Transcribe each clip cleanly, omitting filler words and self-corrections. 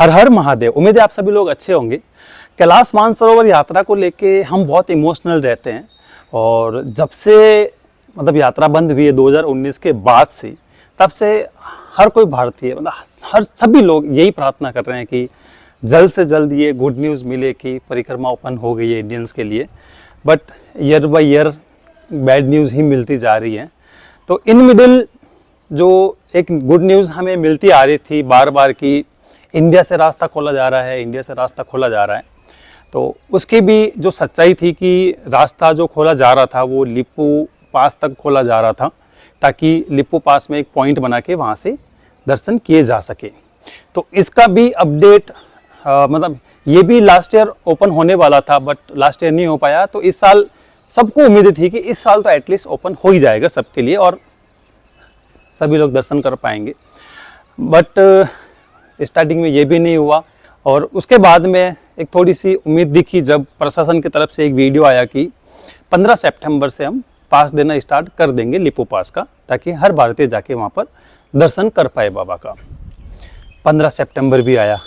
हर हर महादेव। उम्मीद है आप सभी लोग अच्छे होंगे। कैलाश मानसरोवर यात्रा को लेके हम बहुत इमोशनल रहते हैं और जब से यात्रा बंद हुई है 2019 के बाद से, तब से हर कोई भारतीय हर सभी लोग यही प्रार्थना कर रहे हैं कि जल्द से जल्द ये गुड न्यूज़ मिले कि परिक्रमा ओपन हो गई है इंडियंस के लिए। But year by year bad news ही मिलती जा रही है। तो इन मिडिल जो एक गुड न्यूज़ हमें मिलती आ रही थी बार बार कि इंडिया से रास्ता खोला जा रहा है, इंडिया से रास्ता खोला जा रहा है, तो उसकी भी जो सच्चाई थी कि रास्ता जो खोला जा रहा था वो लिपू पास तक खोला जा रहा था, ताकि लिपू पास में एक पॉइंट बना के वहाँ से दर्शन किए जा सके। तो इसका भी अपडेट ये भी लास्ट ईयर ओपन होने वाला था, बट लास्ट ईयर नहीं हो पाया। तो इस साल सबको उम्मीद थी कि इस साल तो एटलीस्ट ओपन हो ही जाएगा सबके लिए और सभी लोग दर्शन कर पाएंगे। बट स्टार्टिंग में ये भी नहीं हुआ और उसके बाद में एक थोड़ी सी उम्मीद दिखी जब प्रशासन की तरफ से एक वीडियो आया कि 15 सितंबर से हम पास देना स्टार्ट कर देंगे लिपू पास का, ताकि हर भारतीय जाके वहाँ पर दर्शन कर पाए बाबा का। 15 सितंबर भी आया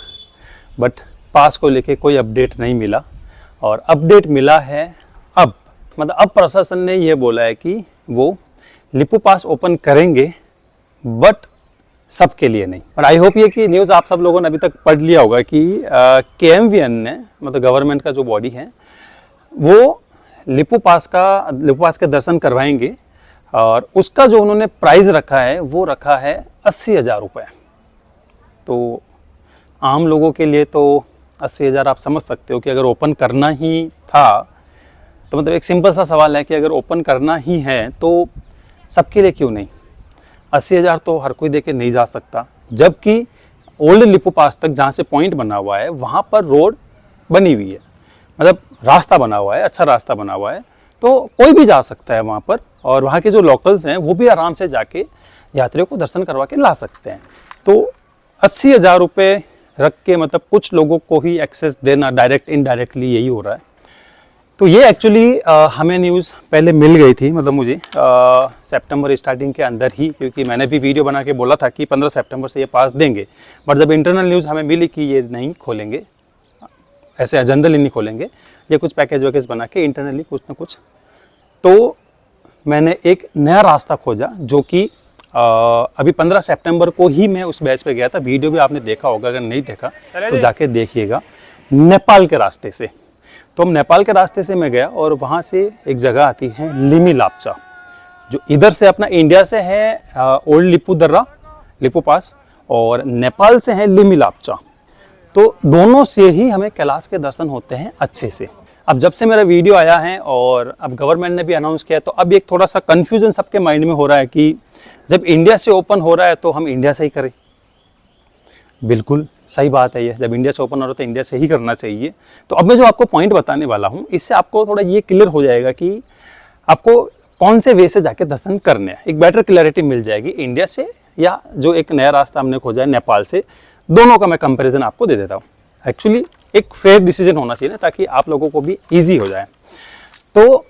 बट पास को लेके कोई अपडेट नहीं मिला और अपडेट मिला है अब प्रशासन ने ये बोला है कि वो लिपू पास ओपन करेंगे बट सबके लिए नहीं। और आई होप ये कि न्यूज़ आप सब लोगों ने अभी तक पढ़ लिया होगा कि KMVN ने गवर्नमेंट का जो बॉडी है वो लिपू पास के दर्शन करवाएंगे और उसका जो उन्होंने प्राइस रखा है वो रखा है 80,000 रुपये। तो आम लोगों के लिए तो 80,000 आप समझ सकते हो कि अगर ओपन करना ही था तो एक सिंपल सा सवाल है कि अगर ओपन करना ही है तो सबके लिए क्यों नहीं। 80,000 तो हर कोई देके नहीं जा सकता, जबकि ओल्ड लिपू पास तक जहाँ से पॉइंट बना हुआ है वहाँ पर रोड बनी हुई है, रास्ता बना हुआ है, अच्छा रास्ता बना हुआ है, तो कोई भी जा सकता है वहाँ पर और वहाँ के जो लोकल्स हैं वो भी आराम से जाके यात्रियों को दर्शन करवा के ला सकते हैं। तो 80,000 रुपये रख के कुछ लोगों को ही एक्सेस देना डायरेक्ट इनडायरेक्टली यही हो रहा है। तो ये एक्चुअली हमें न्यूज़ पहले मिल गई थी, मुझे सितंबर स्टार्टिंग के अंदर ही, क्योंकि मैंने भी वीडियो बना के बोला था कि 15 सितंबर से ये पास देंगे। बट जब इंटरनल न्यूज़ हमें मिली कि ये नहीं खोलेंगे, ऐसे जनरली नहीं खोलेंगे, ये कुछ पैकेज वैकेज बना के इंटरनली कुछ ना कुछ, तो मैंने एक नया रास्ता खोजा जो कि अभी 15 सितंबर को ही मैं उस बैच पे गया था। वीडियो भी आपने देखा होगा, अगर नहीं देखा तो जाके देखिएगा। नेपाल के रास्ते से, तो हम नेपाल के रास्ते से मैं गया और वहाँ से एक जगह आती है लिमी लाप्चा, जो इधर से अपना इंडिया से है ओल्ड लिपू दर्रा लिपू पास और नेपाल से है लिमी लाप्चा। तो दोनों से ही हमें कैलाश के दर्शन होते हैं अच्छे से। अब जब से मेरा वीडियो आया है और अब गवर्नमेंट ने भी अनाउंस किया, तो अब एक थोड़ा सा कन्फ्यूजन सबके माइंड में हो रहा है कि जब इंडिया से ओपन हो रहा है तो हम इंडिया से ही करें। बिल्कुल सही बात है, ये जब इंडिया से ओपन हो रहा है तो इंडिया से ही करना चाहिए। तो अब मैं जो आपको पॉइंट बताने वाला हूँ, इससे आपको थोड़ा ये क्लियर हो जाएगा कि आपको कौन से वे से जाके दर्शन करने हैं। एक बेटर क्लैरिटी मिल जाएगी इंडिया से या जो एक नया रास्ता हमने खोजा है नेपाल से, दोनों का मैं कंपैरिजन आपको दे देता हूँ। एक्चुअली एक फेयर डिसीजन होना चाहिए ना, ताकि आप लोगों को भी ईजी हो जाए। तो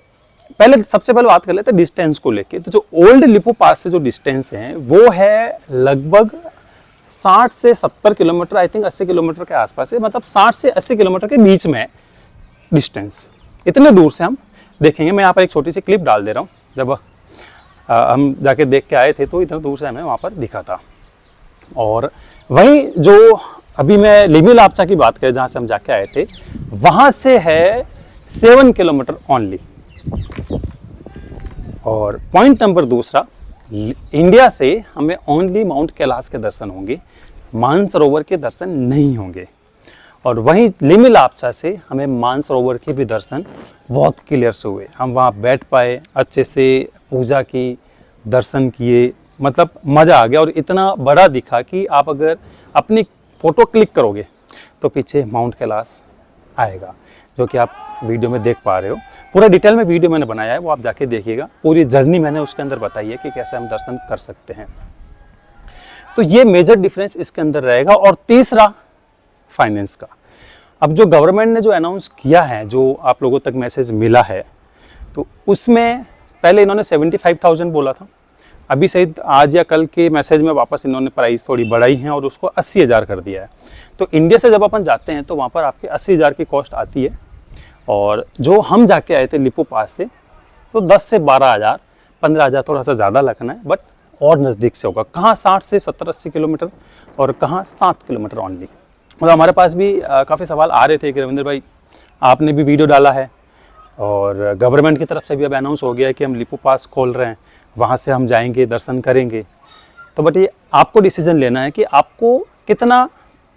सबसे पहले बात कर लेते हैं डिस्टेंस को लेके। तो जो ओल्ड लिपू पास से जो डिस्टेंस है वो है लगभग 60 से 70 किलोमीटर, आई थिंक 80 किलोमीटर के आसपास है, 60 से 80 किलोमीटर के बीच में है डिस्टेंस। इतने दूर से हम देखेंगे। मैं यहाँ पर एक छोटी सी क्लिप डाल दे रहा हूँ। जब हम जाके देख के आए थे तो इतना दूर से हमें वहाँ पर दिखा था। और वहीं जो अभी मैं लिमी लाप्चा की बात करें, जहाँ से हम जाके आए थे, वहाँ से है 7 किलोमीटर ओनली। और पॉइंट नंबर दूसरा, इंडिया से हमें ओनली माउंट कैलाश के दर्शन होंगे, मानसरोवर के दर्शन नहीं होंगे। और वहीं लिमी लाप्चा से हमें मानसरोवर के भी दर्शन बहुत क्लियर से हुए। हम वहाँ बैठ पाए, अच्छे से पूजा की, दर्शन किए, मज़ा आ गया। और इतना बड़ा दिखा कि आप अगर अपनी फ़ोटो क्लिक करोगे तो पीछे माउंट कैलाश आएगा, जो कि आप वीडियो में देख पा रहे हो। पूरा डिटेल में वीडियो मैंने बनाया है, वो आप जाके देखिएगा। पूरी जर्नी मैंने उसके अंदर बताई है कि कैसे हम दर्शन कर सकते हैं। तो ये मेजर डिफरेंस इसके अंदर रहेगा। और तीसरा, फाइनेंस का। अब जो गवर्नमेंट ने जो अनाउंस किया है, जो आप लोगों तक मैसेज मिला है, तो उसमें पहले इन्होंने 75,000 बोला था। अभी शायद आज या कल के मैसेज में वापस इन्होंने प्राइस थोड़ी बढ़ाई है और उसको 80,000 कर दिया है। तो इंडिया से जब अपन जाते हैं तो वहाँ पर आपके 80,000 की कॉस्ट आती है, और जो हम जाके आए थे लिपू पास से तो 10 से 12,000, 15,000 थोड़ा सा ज़्यादा लगना है, बट और नज़दीक से होगा। कहाँ 60 से 70-80 किलोमीटर और कहाँ 7 किलोमीटर ऑनली। मतलब हमारे पास भी काफ़ी सवाल आ रहे थे कि रविंद्र भाई आपने भी वीडियो डाला है और गवर्नमेंट की तरफ से भी अब अनाउंस हो गया है कि हम लिपू पास खोल रहे हैं, वहाँ से हम जाएंगे, दर्शन करेंगे। तो बट ये आपको डिसीजन लेना है कि आपको कितना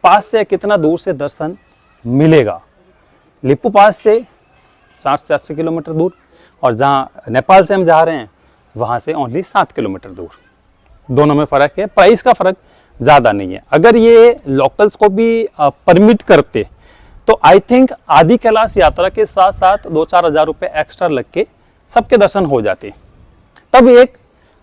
पास से कितना दूर से दर्शन मिलेगा। लिपू पास से 60 से 80 किलोमीटर दूर, और जहाँ नेपाल से हम जा रहे हैं वहाँ से ओनली 7 किलोमीटर दूर। दोनों में फ़र्क है, प्राइस का फ़र्क ज़्यादा नहीं है। अगर ये लोकल्स को भी परमिट करते तो आई थिंक आदि कैलाश यात्रा के साथ साथ 2-4 हज़ार रुपये एक्स्ट्रा लग के सबके दर्शन हो जाते, तब एक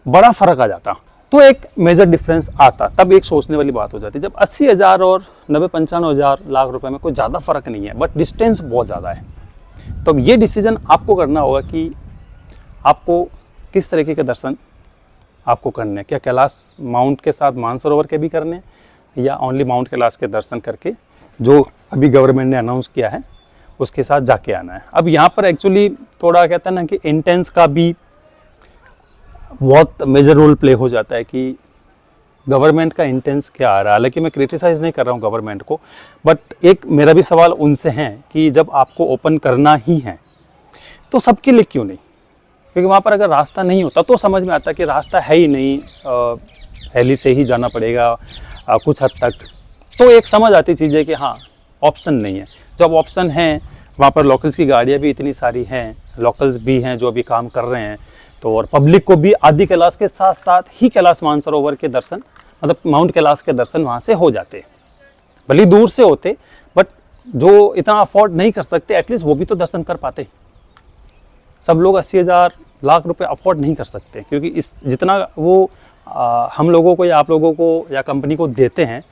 बड़ा फ़र्क आ जाता, तो एक मेजर डिफरेंस आता, तब एक सोचने वाली बात हो जाती। जब 80,000 और 90-95 लाख रुपए में कोई ज़्यादा फ़र्क नहीं है, बट डिस्टेंस बहुत ज़्यादा है। तो ये डिसीजन आपको करना होगा कि आपको किस तरीके के दर्शन आपको करने हैं। क्या कैलाश माउंट के साथ मानसरोवर के भी करने हैं, या ओनली माउंट कैलाश के दर्शन करके जो अभी गवर्नमेंट ने अनाउंस किया है उसके साथ जाके आना है। अब यहाँ पर एक्चुअली थोड़ा कहते हैं ना कि इंटेंस का भी बहुत मेजर रोल प्ले हो जाता है कि गवर्नमेंट का इंटेंस क्या आ रहा है। हालांकि मैं क्रिटिसाइज़ नहीं कर रहा हूँ गवर्नमेंट को, बट एक मेरा भी सवाल उनसे है कि जब आपको ओपन करना ही है तो सबके लिए क्यों नहीं? क्योंकि वहाँ पर अगर रास्ता नहीं होता तो समझ में आता कि रास्ता है ही नहीं, हेली से ही जाना पड़ेगा कुछ हद तक, तो एक समझ आती चीज़ है कि हाँ ऑप्शन नहीं है। जब ऑप्शन है, वहाँ पर लोकल्स की गाड़ियाँ भी इतनी सारी हैं, लोकल्स भी हैं जो अभी काम कर रहे हैं, तो और पब्लिक को भी आदि कैलाश के साथ साथ ही कैलाश मानसरोवर के दर्शन, मतलब माउंट कैलाश के दर्शन वहाँ से हो जाते। भले दूर से होते, बट जो इतना अफोर्ड नहीं कर सकते एटलीस्ट वो भी तो दर्शन कर पाते। सब लोग 80,000 लाख रुपए अफोर्ड नहीं कर सकते, क्योंकि इस जितना वो हम लोगों को या आप लोगों को या कंपनी को देते हैं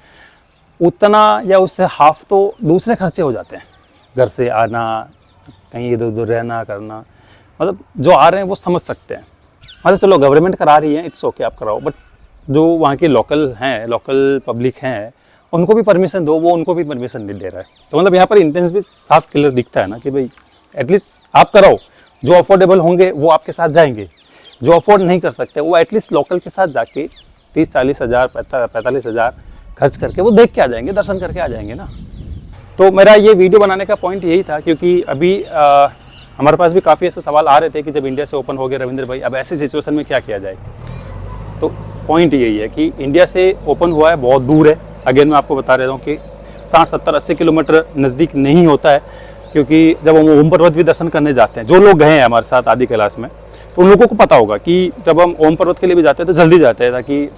उतना या उससे हाफ तो दूसरे खर्चे हो जाते हैं। घर से आना, कहीं इधर उधर रहना करना, मतलब जो आ रहे हैं वो समझ सकते हैं। मतलब चलो गवर्नमेंट करा रही है, इट्स ओके आप कराओ, बट जो वहाँ के लोकल हैं, लोकल पब्लिक हैं, उनको भी परमिशन दो, वो उनको भी परमिशन नहीं दे रहा है। तो मतलब यहाँ पर इंटेंस भी साफ क्लियर दिखता है ना कि भाई एटलीस्ट आप कराओ, जो अफोर्डेबल होंगे वो आपके साथ जाएंगे, जो अफोर्ड नहीं कर सकते वो एटलीस्ट लोकल के साथ जाके 30-40 हज़ार 45 हज़ार खर्च करके वो देख के आ जाएंगे, दर्शन करके आ जाएंगे ना। तो मेरा ये वीडियो बनाने का पॉइंट यही था, क्योंकि अभी हमारे पास भी काफ़ी ऐसे सवाल आ रहे थे कि जब इंडिया से ओपन हो गया रविंद्र भाई, अब ऐसी सिचुएशन में क्या किया जाए। तो पॉइंट यही है कि इंडिया से ओपन हुआ है, बहुत दूर है। अगेन मैं आपको बता रहा हूँ कि 60-70-80 किलोमीटर नज़दीक नहीं होता है, क्योंकि जब हम ओम पर्वत भी दर्शन करने जाते हैं, जो लोग गए हैं हमारे साथ आदि कैलाश में, तो उन लोगों को पता होगा कि जब हम ओम पर्वत के लिए भी जाते हैं तो जल्दी जाते हैं, ताकि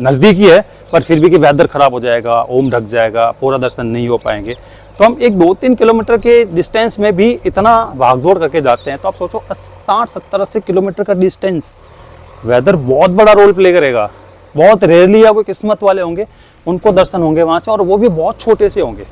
नज़दीक ही है पर फिर भी कि वेदर ख़राब हो जाएगा, ओम ढक जाएगा, पूरा दर्शन नहीं हो पाएंगे। तो हम एक 2-3 किलोमीटर के डिस्टेंस में भी इतना भागदौड़ करके जाते हैं। तो आप सोचो 60-70-80 किलोमीटर का डिस्टेंस, वेदर बहुत बड़ा रोल प्ले करेगा। बहुत रेयरली या कोई किस्मत वाले होंगे उनको दर्शन होंगे वहाँ से, और वो भी बहुत छोटे से होंगे।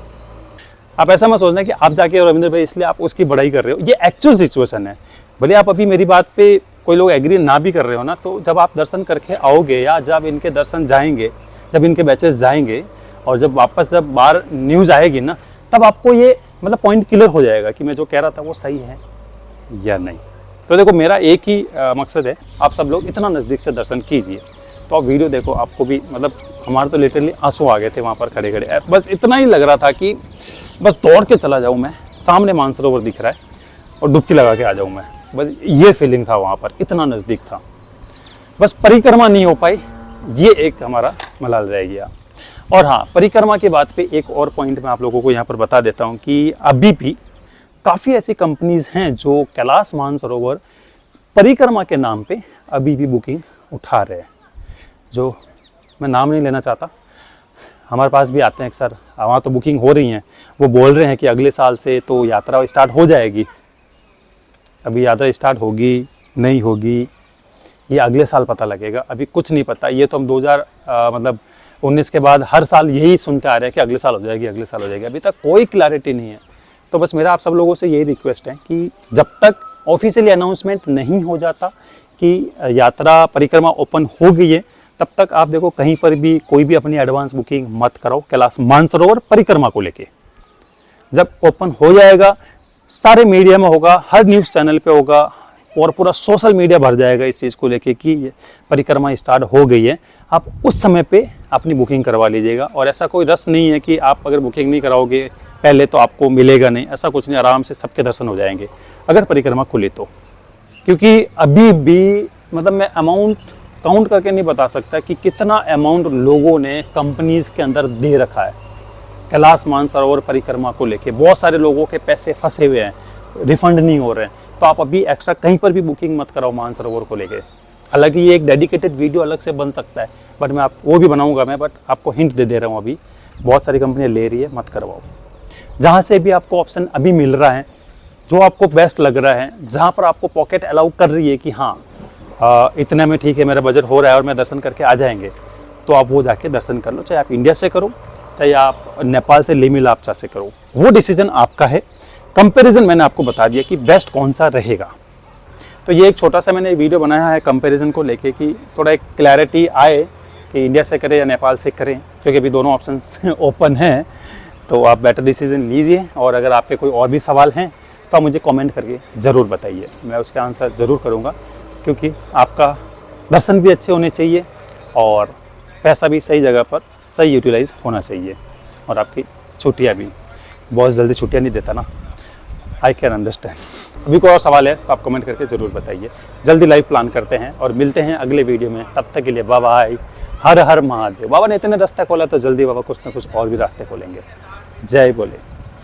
आप ऐसा मत सोचना कि आप जाके रविंद्र भाई इसलिए आप उसकी बड़ाई कर रहे हो, ये एक्चुअल सिचुएशन है। भले आप अभी मेरी बात पे कोई लोग एग्री ना भी कर रहे हो ना, तो जब आप दर्शन करके आओगे या जब इनके दर्शन जाएंगे, जब इनके बैचेस जाएंगे और जब वापस जब बाहर न्यूज़ आएगी ना, तब आपको ये मतलब पॉइंट क्लियर हो जाएगा कि मैं जो कह रहा था वो सही है या नहीं। तो देखो मेरा एक ही मकसद है, आप सब लोग इतना नज़दीक से दर्शन कीजिए। तो आप वीडियो देखो, आपको भी मतलब हमारे तो लिटरली आंसू आ गए थे वहाँ पर खड़े खड़े। बस इतना ही लग रहा था कि बस दौड़ के चला जाऊँ मैं, सामने मानसरोवर दिख रहा है और डुबकी लगा के आ जाऊँ मैं, बस ये फीलिंग था वहाँ पर, इतना नज़दीक था। बस परिक्रमा नहीं हो पाई, ये एक हमारा मलाल रह गया। और हाँ, परिक्रमा की बात पे एक और पॉइंट मैं आप लोगों को यहाँ पर बता देता हूँ कि अभी भी काफ़ी ऐसी कंपनीज़ हैं जो कैलाश मानसरोवर परिक्रमा के नाम पे अभी भी बुकिंग उठा रहे हैं, जो मैं नाम नहीं लेना चाहता। हमारे पास भी आते हैं अक्सर, वहाँ तो बुकिंग हो रही हैं, वो बोल रहे हैं कि अगले साल से तो यात्रा स्टार्ट हो जाएगी। अभी यात्रा स्टार्ट होगी नहीं होगी ये अगले साल पता लगेगा, अभी कुछ नहीं पता। ये तो हम 2019 के बाद हर साल यही सुनते आ रहे हैं कि अगले साल हो जाएगी, अगले साल हो जाएगी, अभी तक कोई क्लैरिटी नहीं है। तो बस मेरा आप सब लोगों से यही रिक्वेस्ट है कि जब तक ऑफिशियली अनाउंसमेंट नहीं हो जाता कि यात्रा परिक्रमा ओपन हो गई है, तब तक आप देखो कहीं पर भी कोई भी अपनी एडवांस बुकिंग मत कराओ कैलाश मानसरोवर परिक्रमा को लेके। जब ओपन हो जाएगा सारे मीडिया में होगा, हर न्यूज़ चैनल पे होगा और पूरा सोशल मीडिया भर जाएगा इस चीज़ को लेके कि ये परिक्रमा स्टार्ट हो गई है। आप उस समय पे अपनी बुकिंग करवा लीजिएगा। और ऐसा कोई रस नहीं है कि आप अगर बुकिंग नहीं कराओगे पहले तो आपको मिलेगा नहीं, ऐसा कुछ नहीं, आराम से सबके दर्शन हो जाएंगे अगर परिक्रमा खुली तो। क्योंकि अभी भी मतलब मैं अमाउंट काउंट करके नहीं बता सकता कि कितना अमाउंट लोगों ने कंपनीज़ के अंदर दे रखा है कैलाश मानसरोवर परिक्रमा को लेके। बहुत सारे लोगों के पैसे फंसे हुए हैं, रिफंड नहीं हो रहे हैं। तो आप अभी एक्स्ट्रा कहीं पर भी बुकिंग मत कराओ मानसरोवर को लेके। हालांकि ये एक डेडिकेटेड वीडियो अलग से बन सकता है, बट मैं वो भी बनाऊंगा मैं, बट आपको हिंट दे रहा हूँ अभी। बहुत सारी कंपनियाँ ले रही है, मत करवाओ। जहाँ से भी आपको ऑप्शन अभी मिल रहा है, जो आपको बेस्ट लग रहा है, जहाँ पर आपको पॉकेट अलाउ कर रही है कि हाँ इतने में ठीक है, मेरा बजट हो रहा है और मैं दर्शन करके आ जाएंगे, तो आप वो जाके दर्शन कर लो। चाहे आप इंडिया से करो, चाहे आप नेपाल से लेमी लापचा से करो, वो डिसीजन आपका है। कंपैरिजन मैंने आपको बता दिया कि बेस्ट कौन सा रहेगा। तो ये एक छोटा सा मैंने वीडियो बनाया है कंपैरिजन को लेके कि थोड़ा एक क्लैरिटी आए कि इंडिया से करें या नेपाल से करें, क्योंकि अभी दोनों ऑप्शंस ओपन हैं। तो आप बेटर डिसीजन लीजिए। और अगर आपके कोई और भी सवाल हैं तो आप मुझे कमेंट करके ज़रूर बताइए, मैं उसका आंसर ज़रूर करूँगा। क्योंकि आपका दर्शन भी अच्छे होने चाहिए और पैसा भी सही जगह पर सही यूटिलाइज होना चाहिए। और आपकी छुट्टियाँ भी, बहुत जल्दी छुट्टियाँ नहीं देता ना, आई कैन अंडरस्टैंड। अभी कोई और सवाल है तो आप कमेंट करके ज़रूर बताइए। जल्दी लाइव प्लान करते हैं और मिलते हैं अगले वीडियो में। तब तक के लिए बाय बाय। हर हर महादेव। बाबा ने इतने रास्ते खोला तो जल्दी बाबा कुछ ना कुछ और भी रास्ते खोलेंगे। जय बोले।